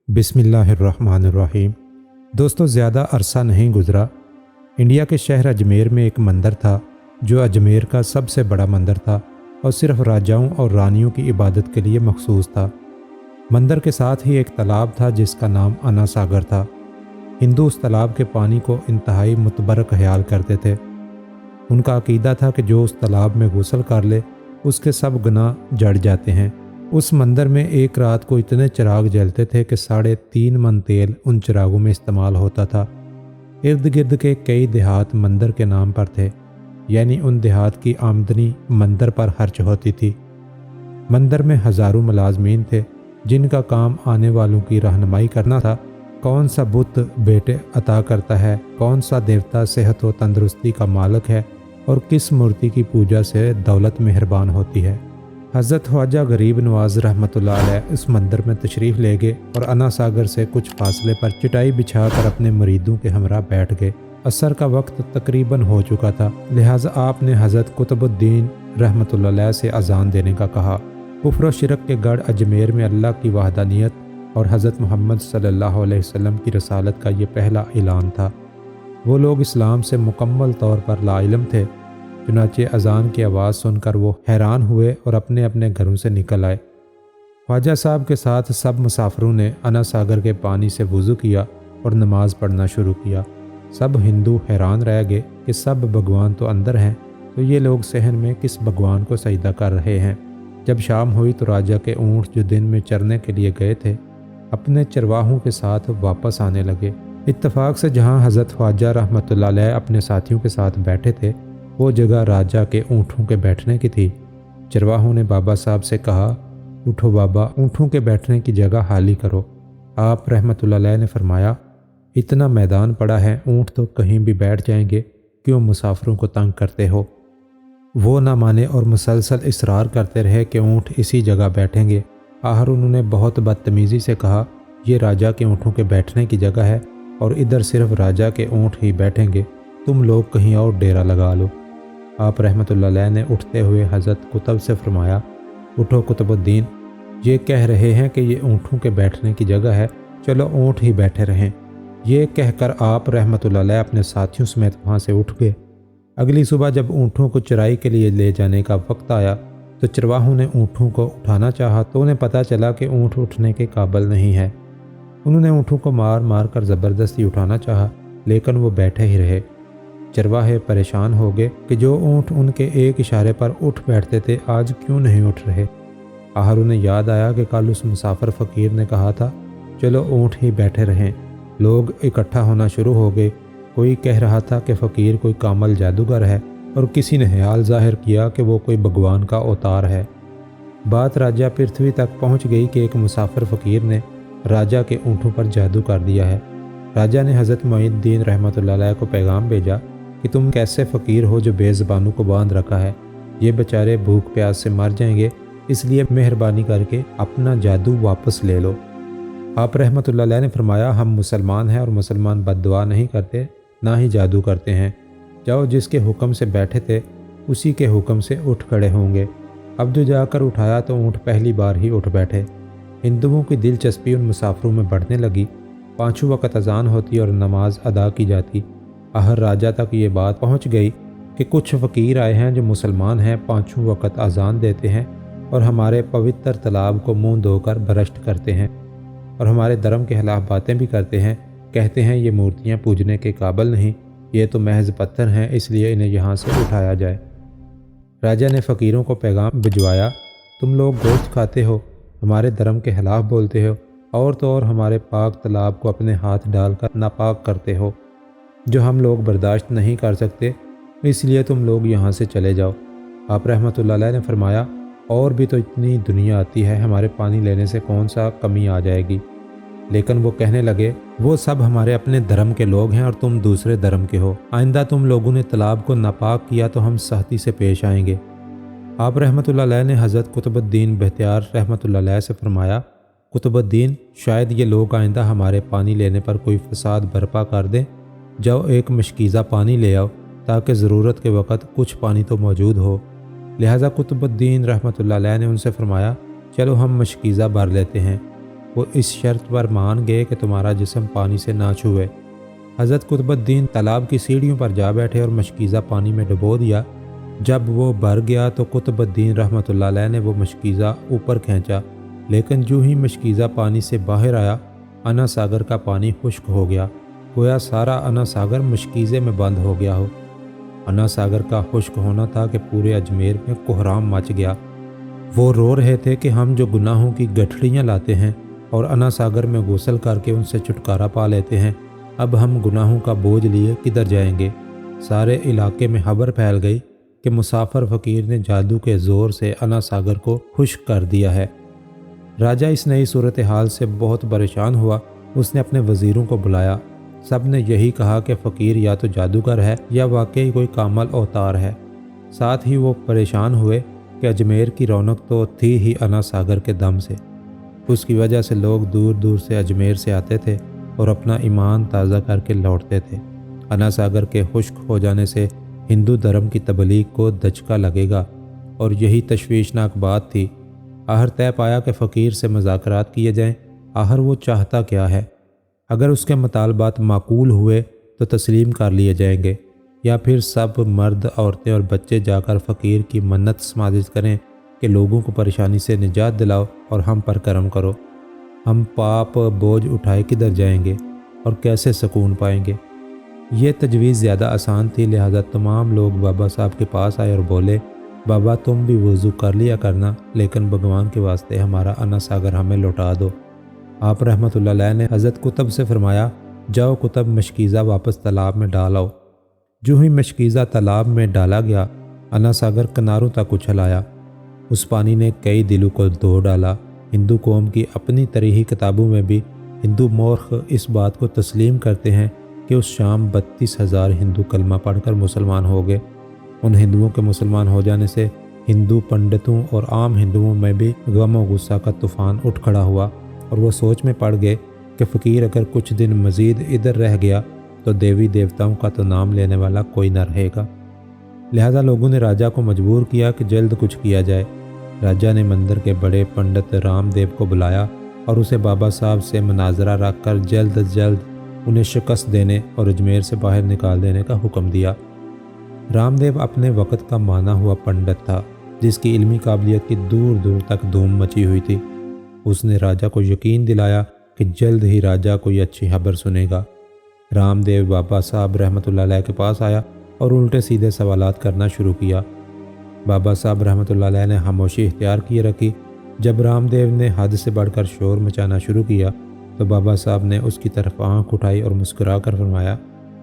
बिस्मिल्लाहिर्रहमानिर्रहीम। दोस्तों, ज़्यादा अरसा नहीं गुज़रा, इंडिया के शहर अजमेर में एक मंदिर था जो अजमेर का सबसे बड़ा मंदिर था और सिर्फ राजाओं और रानियों की इबादत के लिए मखसूस था। मंदिर के साथ ही एक तालाब था जिसका नाम अना सागर था। हिंदू उस तालाब के पानी को इंतहाई मुतबर ख्याल करते थे। उनका अकीदा था कि जो उस तालाब में गुस्ल कर ले उसके सब गुनाह जड़ जाते हैं। उस मंदिर में एक रात को इतने चिराग जलते थे कि 3.5 मन तेल उन चिरागों में इस्तेमाल होता था। इर्द गिर्द के कई देहात मंदिर के नाम पर थे, यानी उन देहात की आमदनी मंदिर पर खर्च होती थी। मंदिर में हज़ारों मुलाजमीन थे जिनका काम आने वालों की रहनुमाई करना था। कौन सा बुत बेटे अता करता है, कौन सा देवता सेहत व तंदुरुस्ती का मालिक है और किस मूर्ति की पूजा से दौलत मेहरबान होती है। हज़रत ख्वाजा गरीब नवाज रहमतुल्लाह अलैह इस मंदिर में तशरीफ़ ले गए और अना सागर से कुछ फासले पर चटाई बिछाकर अपने मुरीदों के हमरा बैठ गए। असर का वक्त तकरीबन हो चुका था, लिहाजा आपने हज़रत कुतुबुद्दीन रहमतुल्लाह अलैह से अजान देने का कहा। कुफ्र व शिरक के गढ़ अजमेर में अल्लाह की वहदानियत और हज़रत मोहम्मद सल्लल्लाहु अलैहि वसल्लम की रसालत का ये पहला ऐलान था। वो लोग इस्लाम से मुकम्मल तौर पर लाइलम थे। चुनाचे अजान की आवाज़ सुनकर वो हैरान हुए और अपने अपने घरों से निकल आए। ख्वाजा साहब के साथ सब मुसाफिरों ने अना सागर के पानी से वज़ू किया और नमाज़ पढ़ना शुरू किया। सब हिंदू हैरान रह गए कि सब भगवान तो अंदर हैं, तो ये लोग सहन में किस भगवान को सजदा कर रहे हैं। जब शाम हुई तो राजा के ऊँट जो दिन में चरने के लिए गए थे अपने चरवाहों के साथ वापस आने लगे। इत्तफाक से जहाँ हज़रत ख्वाजा रहमतुल्लाह अलैह अपने साथियों के साथ बैठे थे वो जगह राजा के ऊँटों के बैठने की थी। चरवाहों ने बाबा साहब से कहा, उठो बाबा, ऊँटों के बैठने की जगह खाली करो। आप रहमतुल्लाह अलैह ने फरमाया, इतना मैदान पड़ा है, ऊँट तो कहीं भी बैठ जाएंगे, क्यों मुसाफिरों को तंग करते हो। वो ना माने और मुसलसल इसरार करते रहे कि ऊँट इसी जगह बैठेंगे। आखिर उन्होंने बहुत बदतमीज़ी से कहा, ये राजा के ऊँटों के बैठने की जगह है और इधर सिर्फ राजा के ऊँट ही बैठेंगे, तुम लोग कहीं और डेरा लगा लो। आप रहमतुल्लाह अलैह ने उठते हुए हज़रत कुतुब से फरमाया, उठो कुतुबुद्दीन, ये कह रहे हैं कि ये ऊँटों के बैठने की जगह है, चलो ऊँट ही बैठे रहें। ये कहकर आप रहमतुल्लाह अलैह अपने साथियों समेत वहाँ से उठ गए। अगली सुबह जब ऊँटों को चराई के लिए ले जाने का वक्त आया तो चरवाहों ने ऊँटों को उठाना चाहा तो उन्हें पता चला कि ऊँट उठने के काबिल नहीं है। उन्होंने ऊँटों को मार मार कर ज़बरदस्ती उठाना चाहा, लेकिन वो बैठे ही रहे। चरवाहे परेशान हो गए कि जो ऊँट उनके एक इशारे पर उठ बैठते थे आज क्यों नहीं उठ रहे। आखिर उन्हें याद आया कि कल उस मुसाफिर फ़कीर ने कहा था, चलो ऊँट ही बैठे रहें। लोग इकट्ठा होना शुरू हो गए। कोई कह रहा था कि फ़कीर कोई कामल जादूगर है और किसी ने ख्याल ज़ाहिर किया कि वो कोई भगवान का अवतार है। बात राजा पृथ्वी तक पहुँच गई कि एक मुसाफिर फ़कीर ने राजा के ऊँटों पर जादू कर दिया है। राजा ने हज़रत मोइनुद्दीन रहमतुल्लाह अलैह को पैगाम भेजा कि तुम कैसे फ़कीर हो जो बेज़बानों को बांध रखा है, ये बेचारे भूख प्यास से मर जाएंगे, इसलिए मेहरबानी करके अपना जादू वापस ले लो। आप रहमतुल्लाह अलैह ने फरमाया, हम मुसलमान हैं और मुसलमान बद्दुआ नहीं करते, ना ही जादू करते हैं। जाओ, जिसके हुक्म से बैठे थे उसी के हुक्म से उठ खड़े होंगे। अब जो जाकर उठाया तो ऊँट पहली बार ही उठ बैठे। हिंदुओं की दिलचस्पी उन मुसाफिरों में बढ़ने लगी। 5 वक्त अजान होती और नमाज अदा की जाती। आखिर राजा तक ये बात पहुंच गई कि कुछ फ़कीर आए हैं जो मुसलमान हैं, 5 वक्त अजान देते हैं और हमारे पवित्र तालाब को मुंह धोकर भ्रष्ट करते हैं और हमारे धर्म के खिलाफ बातें भी करते हैं। कहते हैं ये मूर्तियां पूजने के काबिल नहीं, ये तो महज पत्थर हैं, इसलिए इन्हें यहाँ से उठाया जाए। राजा ने फ़कीरों को पैगाम भिजवाया, तुम लोग गोश्त खाते हो, हमारे धर्म के खिलाफ बोलते हो और तो और हमारे पाक तालाब को अपने हाथ डालकर नापाक करते हो, जो हम लोग बर्दाश्त नहीं कर सकते, इसलिए तुम लोग यहाँ से चले जाओ। आप रहमतुल्लाह अलैह ने फरमाया, और भी तो इतनी दुनिया आती है, हमारे पानी लेने से कौन सा कमी आ जाएगी। लेकिन वो कहने लगे, वो सब हमारे अपने धर्म के लोग हैं और तुम दूसरे धर्म के हो। आइंदा तुम लोगों ने तालाब को नापाक किया तो हम सख्ती से पेश आएंगे। आप रहमतुल्लाह अलैह ने हज़रत कुतुबुद्दीन बख्तियार रहमतुल्लाह अलैह से फरमाया, कुतुबुद्दीन, शायद ये लोग आइंदा हमारे पानी लेने पर कोई फसाद बर्पा कर दें। जाओ, एक मशकीज़ा पानी ले आओ ताकि ज़रूरत के वक़्त कुछ पानी तो मौजूद हो। लिहाजा कुतुबुद्दीन रहमतुल्लाह अलैह ने उनसे फरमाया, चलो हम मशकीज़ा भर लेते हैं। وہ اس شرط پر مان گئے کہ تمہارا جسم پانی سے نہ چھوئے۔ حضرت قطب الدین تالاب کی سیڑھیوں پر جا بیٹھے اور مشکیزہ پانی میں ڈبو دیا۔ جب وہ بھر گیا تو قطب الدین رحمۃ اللہ علیہ نے وہ مشکیزہ اوپر کھینچا، لیکن جو ہی مشکیزہ پانی سے باہر آیا، انا ساگر کا پانی خشک ہو گیا، گویا سارا انا ساگر مشکیزے میں بند ہو گیا ہو۔ انا ساگر کا خشک ہونا تھا کہ پورے اجمیر میں کوہرام مچ گیا۔ وہ رو رہے تھے کہ ہم جو گناہوں کی گٹھڑیاں لاتے ہیں اور انا ساگر میں غسل کر کے ان سے چھٹکارا پا لیتے ہیں، اب ہم گناہوں کا بوجھ لیے کدھر جائیں گے؟ سارے علاقے میں خبر پھیل گئی کہ مسافر فقیر نے جادو کے زور سے انا ساگر کو خشک کر دیا ہے۔ راجہ اس نئی صورتحال سے بہت پریشان ہوا۔ اس نے اپنے وزیروں کو بلایا۔ سب نے یہی کہا کہ فقیر یا تو جادوگر ہے یا واقعی کوئی کامل اوتار ہے۔ ساتھ ہی وہ پریشان ہوئے کہ اجمیر کی رونق تو تھی ہی انا ساگر کے دم سے، اس کی وجہ سے لوگ دور دور سے اجمیر سے آتے تھے اور اپنا ایمان تازہ کر کے لوٹتے تھے۔ انا ساگر کے خشک ہو جانے سے ہندو دھرم کی تبلیغ کو دھچکا لگے گا، اور یہی تشویشناک بات تھی۔ آخر طے پایا کہ فقیر سے مذاکرات کیے جائیں۔ آخر وہ چاہتا کیا ہے؟ اگر اس کے مطالبات معقول ہوئے تو تسلیم کر لیے جائیں گے، یا پھر سب مرد، عورتیں اور بچے جا کر فقیر کی منت سماجت کریں کہ لوگوں کو پریشانی سے نجات دلاؤ اور ہم پر کرم کرو۔ ہم پاپ بوجھ اٹھائے کدھر جائیں گے اور کیسے سکون پائیں گے؟ یہ تجویز زیادہ آسان تھی، لہذا تمام لوگ بابا صاحب کے پاس آئے اور بولے، بابا تم بھی وضو کر لیا کرنا، لیکن بھگوان کے واسطے ہمارا انا ساگر ہمیں لوٹا دو۔ آپ رحمۃ اللہ علیہ نے حضرت قطب سے فرمایا، جاؤ قطب مشکیزہ واپس تالاب میں ڈالاؤ۔ جو ہی مشکیزہ تالاب میں ڈالا گیا، انا ساگر کناروں تک اچھل آیا۔ اس پانی نے کئی دلوں کو دھو ڈالا۔ ہندو قوم کی اپنی تاریخی کتابوں میں بھی ہندو مورخ اس بات کو تسلیم کرتے ہیں کہ اس شام 32,000 ہندو کلمہ پڑھ کر مسلمان ہو گئے۔ ان ہندوؤں کے مسلمان ہو جانے سے ہندو پنڈتوں اور عام ہندوؤں میں بھی غم و غصہ کا طوفان اٹھ کھڑا ہوا، اور وہ سوچ میں پڑ گئے کہ فقیر اگر کچھ دن مزید ادھر رہ گیا تو دیوی دیوتاؤں کا تو نام لینے والا کوئی نہ رہے گا۔ لہذا لوگوں نے راجہ کو مجبور کیا کہ جلد کچھ کیا جائے۔ راجہ نے مندر کے بڑے پنڈت رام دیو کو بلایا اور اسے بابا صاحب سے مناظرہ رکھ کر جلد از جلد انہیں شکست دینے اور اجمیر سے باہر نکال دینے کا حکم دیا۔ رام دیو اپنے وقت کا مانا ہوا پنڈت تھا، جس کی علمی قابلیت کی دور دور تک دھوم مچی ہوئی تھی۔ اس نے راجہ کو یقین دلایا کہ جلد ہی راجہ کوئی اچھی خبر سنے گا۔ رام دیو بابا صاحب رحمۃ اللہ علیہ کے پاس آیا اور الٹے سیدھے سوالات کرنا شروع کیا۔ بابا صاحب رحمۃ اللہ علیہ نے خاموشی اختیار کیے رکھی۔ جب رام دیو نے حد سے بڑھ کر شور مچانا شروع کیا تو بابا صاحب نے اس کی طرف آنکھ اٹھائی اور مسکرا کر فرمایا،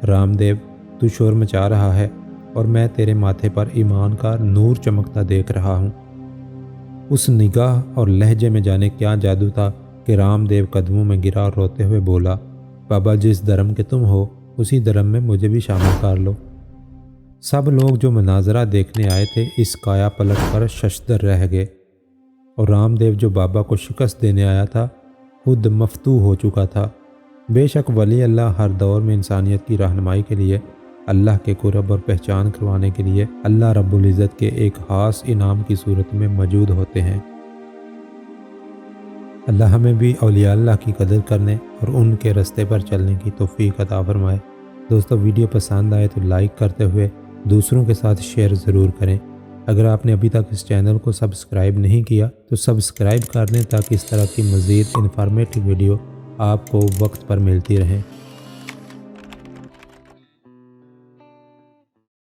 رام دیو، تو شور مچا رہا ہے اور میں تیرے ماتھے پر ایمان کا نور چمکتا دیکھ رہا ہوں۔ اس نگاہ اور لہجے میں جانے کیا جادو تھا کہ رام دیو قدموں میں گرا اور روتے ہوئے بولا، بابا جس دھرم کے تم ہو اسی دھرم میں مجھے بھی شامل کر لو۔ سب لوگ جو مناظرہ دیکھنے آئے تھے اس کایا پلٹ پر ششدر رہ گئے، اور رام دیو جو بابا کو شکست دینے آیا تھا خود مفتوح ہو چکا تھا۔ بے شک ولی اللہ ہر دور میں انسانیت کی رہنمائی کے لیے، اللہ کے قرب اور پہچان کروانے کے لیے اللہ رب العزت کے ایک خاص انعام کی صورت میں موجود ہوتے ہیں۔ اللہ ہمیں بھی اولیاء اللہ کی قدر کرنے اور ان کے رستے پر چلنے کی توفیق عطا فرمائے۔ دوستو، ویڈیو پسند آئے تو لائک کرتے ہوئے دوسروں کے ساتھ شیئر ضرور کریں۔ اگر آپ نے ابھی تک اس چینل کو سبسکرائب نہیں کیا تو سبسکرائب کر لیں تاکہ اس طرح کی مزید انفارمیٹیو ویڈیو آپ کو وقت پر ملتی رہیں۔